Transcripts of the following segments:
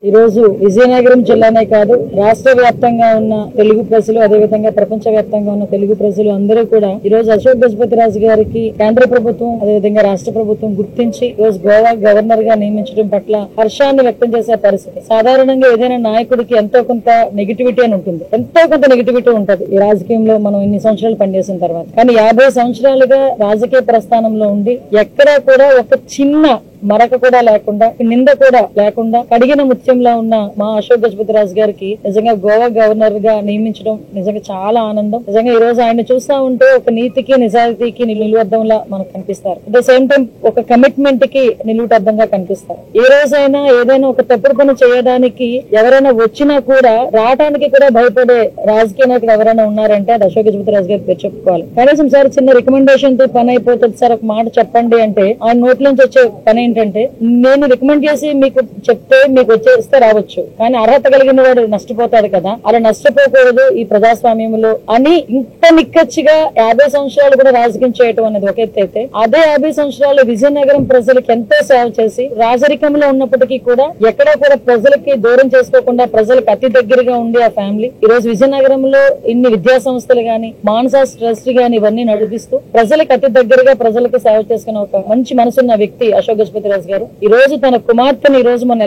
ఈ రోజు విజయనగరం జిల్లానే కాదు రాష్ట్ర వ్యాప్తంగా ఉన్న తెలుగు ప్రజలు అదే విధంగా ప్రపంచ వ్యాప్తంగా ఉన్న తెలుగు ప్రజలు అందరూ కూడా ఈ రోజు అశోక్ గజపతిరాజు గారికి కేంద్ర ప్రభుత్వం అదే విధంగా రాష్ట్ర ప్రభుత్వం గుర్తించి ఈ రోజు గోవా గవర్నర్ గా నియమించడం పట్ల హర్షాన్ని వ్యక్తం చేసే పరిస్థితి. సాధారణంగా ఏదైనా నాయకుడికి ఎంతో కొంత నెగిటివిటీ అని ఉంటుంది, ఎంతో కొంత నెగిటివిటీ ఉంటది ఈ రాజకీయంలో మనం ఇన్ని సంవత్సరాలు పనిచేసిన తర్వాత. కానీ 50 సంవత్సరాలుగా రాజకీయ ప్రస్థానంలో ఉండి ఎక్కడా కూడా ఒక చిన్న మరక కూడా లేకుండా నింద కూడా లేకుండా కడిగిన ముత్యంలా ఉన్న మా అశోక్ గజపతిరాజు గారికి నిజంగా గోవా గవర్నర్ గా నియమించడం నిజంగా చాలా ఆనందం. నిజంగా ఈ రోజు ఆయన చూస్తా ఉంటే ఒక నీతికి నిజాయితీకి నిలువద్దంలా మనకు కనిపిస్తారు. అట్ ద సేమ్ టైం ఒక కమిట్మెంట్ కి నిలువటద్దంగా కనిపిస్తారు. ఏ రోజైనా ఏదైనా ఒక తప్పుడు పని చేయడానికి ఎవరైనా వచ్చినా కూడా రావడానికి కూడా భయపడే రాజకీయ నాయకులు ఎవరైనా ఉన్నారంటే అది అశోక్ గజపతిరాజు గారి పేరు చెప్పుకోవాలి. కనీసం సార్ చిన్న రికమెండేషన్ తో పని అయిపోతుంది సార్ ఒక మాట చెప్పండి అంటే ఆయన నోట్ల నుంచి వచ్చే పని ఏంటంటే నేను రికమెండ్ చేసి మీకు చెప్తే మీకు వచ్చేస్తే రావచ్చు, కానీ అర్హత కలిగిన వాడు నష్టపోతాడు కదా, అలా నష్టపోకూడదు ఈ ప్రజాస్వామ్యంలో అని ఇంత నిక్కచ్చిగా 50 సంవత్సరాలు కూడా రాజకీయం చేయటం అనేది ఒక ఎత్తు అయితే, అదే 50 సంవత్సరాలు విజయనగరం ప్రజలకు ఎంతో సేవ చేసి రాజరికంలో ఉన్నప్పటికీ కూడా ఎక్కడా కూడా ప్రజలకి దూరం చేసుకోకుండా ప్రజలకు అతి దగ్గరగా ఉండి ఆ ఫ్యామిలీ ఈ రోజు విజయనగరంలో ఇన్ని విద్యా సంస్థలు గాని మానసా ట్రస్ట్ గాని ఇవన్నీ నడిపిస్తూ ప్రజలకు అతి దగ్గరగా ప్రజలకు సేవ చేసుకున్న ఒక మంచి మనసున్న వ్యక్తి అశోక్ గజపతిరాజు గారు. ఈ రోజు తన కుమార్తెను ఈ రోజు మొన్న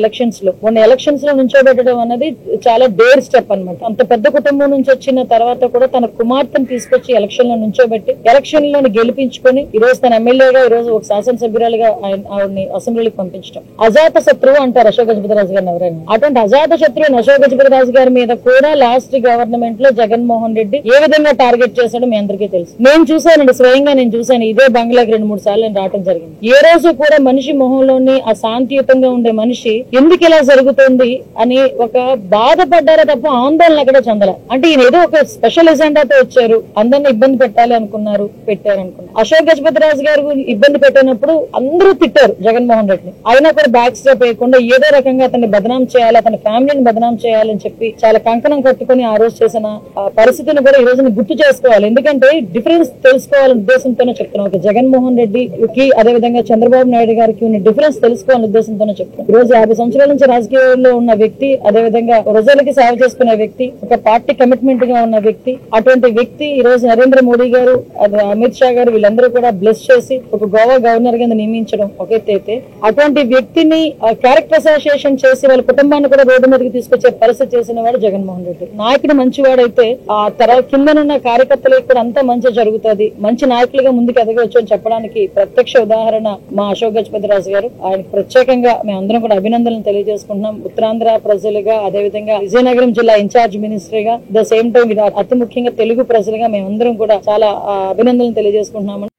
ఎలక్షన్స్ లో నుంచోబెట్టడం అనేది చాలా డేర్ స్టెప్ అన్నమాట. అంత పెద్ద కుటుంబం నుంచి వచ్చిన తర్వాత కూడా తన కుమార్తెను తీసుకొచ్చి ఎలక్షన్ లో నుంచోబెట్టి ఎలక్షన్ లో గెలిపించుకొని ఈ రోజు తన ఎమ్మెల్యేగా ఈ రోజు ఒక శాసనసభ్యురాలుగా ఆవిడని అసెంబ్లీకి పంపించడం అజాత శత్రువు అంటారు అశోక్ గజపతిరాజు గారిని ఎవరైనా. అటువంటి అజాత శత్రువు అశోక్ గజపతిరాజు గారి మీద కూడా లాస్ట్ గవర్నమెంట్ లో జగన్మోహన్ రెడ్డి ఏ విధంగా టార్గెట్ చేశాడో మీ అందరికీ తెలుసు. నేను చూసానండి, స్వయంగా నేను చూసాను. ఇదే బంగ్లాకి 2-3 సార్లు నేను రావడం జరిగింది. ఏ రోజు కూడా మనిషి మొహంలోని ఆ శాంతియుతంగా ఉండే మనిషి ఎందుకు ఇలా జరుగుతుంది అని ఒక బాధపడ్డారా తప్ప ఆందోళన అక్కడ చెందల. అంటే ఈయన ఏదో ఒక స్పెషల్ ఎజెండాతో వచ్చారు, అందరిని ఇబ్బంది పెట్టాలి అనుకున్నారు, పెట్టారనుకున్నారు. అశోక్ గజపతిరాజు గారు ఇబ్బంది పెట్టినప్పుడు అందరూ తిట్టారు జగన్మోహన్ రెడ్డిని. అయినా కూడా బ్యాక్ స్టెప్ వేయకుండా ఏదో రకంగా అతన్ని బదనాం చేయాలి, అతని ఫ్యామిలీని బదనాం చేయాలని చెప్పి చాలా కంకణం కట్టుకుని ఆ రోజు చేసిన పరిస్థితిని కూడా ఈ రోజు గుర్తు చేసుకోవాలి. ఎందుకంటే డిఫరెన్స్ తెలుసుకోవాలనే ఉద్దేశంతోనే చెప్తున్నాం. ఒక జగన్మోహన్ రెడ్డికి అదే విధంగా చంద్రబాబు నాయుడు గారికి ఉన్న డిఫరెన్స్ తెలుసుకోవాలనే ఉద్దేశంతోనే చెప్తున్నాం. ఈ రోజు 50 సంవత్సరాల నుంచి రాజకీయాల్లో ఉన్న వ్యక్తి, అదే విధంగా ప్రజలకి సేవ చేసుకునే వ్యక్తి, ఒక పార్టీ కమిట్మెంట్ గా ఉన్న వ్యక్తి, అటువంటి వ్యక్తి ఈ రోజు నరేంద్ర మోడీ గారు అమిత్ షా గారు వీళ్ళందరూ కూడా బ్లెస్ చేసి ఒక గోవా గవర్నర్ కింద నియమించడం ఒక ఎత్తైతే, అటువంటి వ్యక్తిని క్యారెక్టర్ అసోసియేషన్ చేసి వాళ్ళ కుటుంబాన్ని కూడా రోడ్డు మీదకి తీసుకొచ్చే పరిస్థితి చేసిన వాడు జగన్మోహన్ రెడ్డి. నాయకుడు మంచివాడైతే ఆ తర్వాత కిందనున్న కార్యకర్తలకు కూడా అంతా మంచి జరుగుతుంది, మంచి నాయకులుగా ముందుకు ఎదగవచ్చు అని చెప్పడానికి ప్రత్యక్ష ఉదాహరణ మా అశోక్ గజపతిరాజు గారు. ఆయనకు ప్రత్యేకంగా మేమందరం కూడా అభినందనలు తెలియజేసుకుంటున్నాం. ఉత్తరాంధ్ర ప్రజలుగా అదేవిధంగా విజయనగరం జిల్లా ఇన్ఛార్జ్ మినిస్టర్ గా ద సేమ్ టైం అతి ముఖ్యంగా తెలుగు ప్రజలుగా మేమందరం కూడా చాలా అభినందనలు తెలియజేసుకుంటున్నాం.